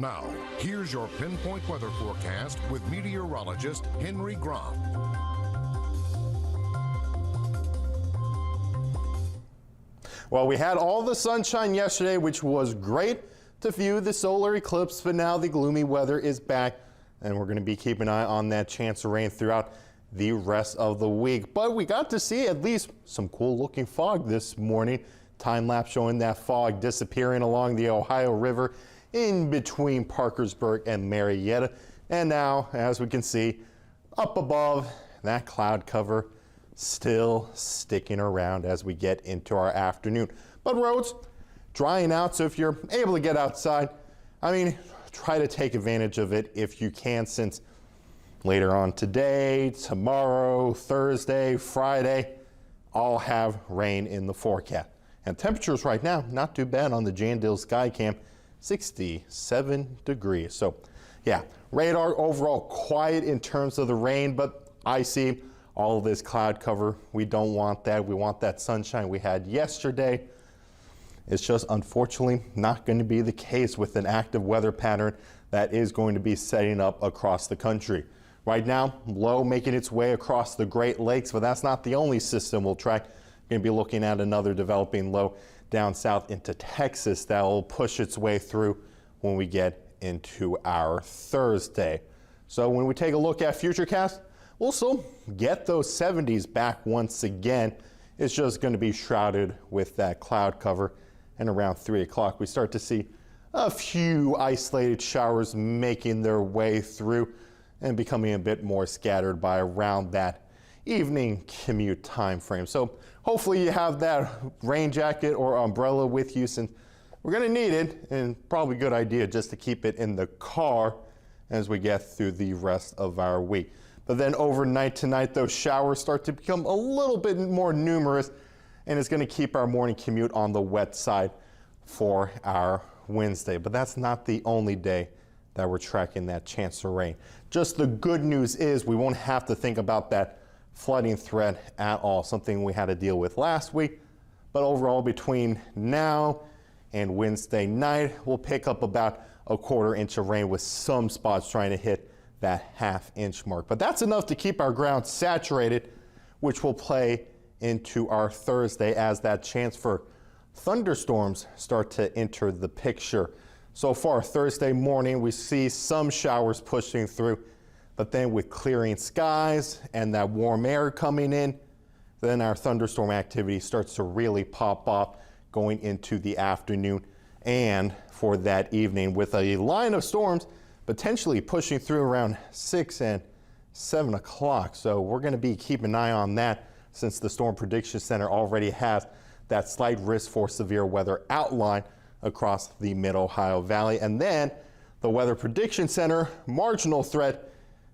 Now, here's your Pinpoint weather forecast with meteorologist Henry Groff. Well, we had all the sunshine yesterday, which was great to view the solar eclipse, but now the gloomy weather is back, and we're going to be keeping an eye on that chance of rain throughout the rest of the week. But we got to see at least some cool looking fog this morning. Time lapse showing that fog disappearing along the Ohio River in between Parkersburg and Marietta. And now, as we can see, up above, that cloud cover still sticking around as we get into our afternoon. But roads drying out, so if you're able to get outside, try to take advantage of it if you can, since later on today, tomorrow, Thursday, Friday, all have rain in the forecast. And temperatures right now, not too bad on the Jandil Skycam, 67 degrees. So yeah, radar overall quiet in terms of the rain, but I see all of this cloud cover. We don't want that. We want that sunshine we had yesterday. It's just unfortunately not going to be the case with an active weather pattern that is going to be setting up across the country. Right now, low making its way across the Great Lakes, but that's not the only system we'll track. We're going to be looking at another developing low down south into Texas that will push its way through when we get into our Thursday. So when we take a look at Futurecast, we'll still get those 70s back once again. It's just going to be shrouded with that cloud cover, and around 3 o'clock we start to see a few isolated showers making their way through and becoming a bit more scattered by around that evening commute time frame. So hopefully you have that rain jacket or umbrella with you, since we're going to need it, and probably a good idea just to keep it in the car as we get through the rest of our week. But then overnight tonight, those showers start to become a little bit more numerous, and it's going to keep our morning commute on the wet side for our Wednesday. But that's not the only day that we're tracking that chance of rain. Just the good news is we won't have to think about that flooding threat at all, something we had to deal with last week. But overall, between now and Wednesday night, we'll pick up about a quarter inch of rain, with some spots trying to hit that half-inch mark. But that's enough to keep our ground saturated, which will play into our Thursday as that chance for thunderstorms start to enter the picture. So far, Thursday morning, we see some showers pushing through, but then with clearing skies and that warm air coming in, then our thunderstorm activity starts to really pop off going into the afternoon and for that evening, with a line of storms potentially pushing through around 6 and 7 o'clock. So we're going to be keeping an eye on that, since the Storm Prediction Center already has that slight risk for severe weather outline across the Mid-Ohio Valley. And then the Weather Prediction Center marginal threat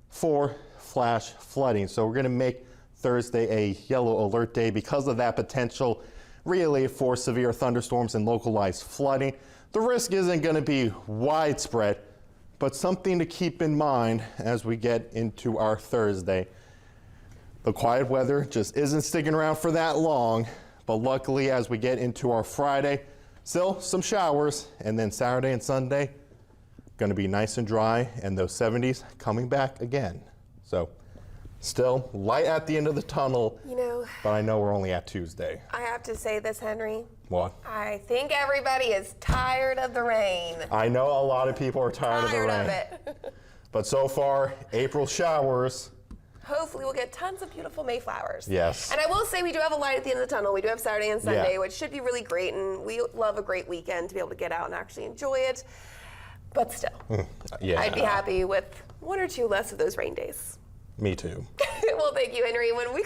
for flash flooding. So we're going to make Thursday a yellow alert day because of that potential really for severe thunderstorms and localized flooding. The risk isn't going to be widespread, but something to keep in mind as we get into our Thursday. The quiet weather just isn't sticking around for that long, but luckily as we get into our Friday, still some showers, and then Saturday and Sunday going to be nice and dry, and those 70s coming back again. So still light at the end of the tunnel, but I know we're only at Tuesday. I have to say this, Henry. What? I think everybody is tired of the rain. I know a lot of people are tired of the rain. Of it. But so far, April showers. Hopefully we'll get tons of beautiful Mayflowers. Yes. And I will say we do have a light at the end of the tunnel. We do have Saturday and Sunday, Yeah. which should be really great, and we love a great weekend to be able to get out and actually enjoy it. But still, Yeah. I'd be happy with 1 or 2 less of those rain days. Me too. Well, thank you, Henry. When we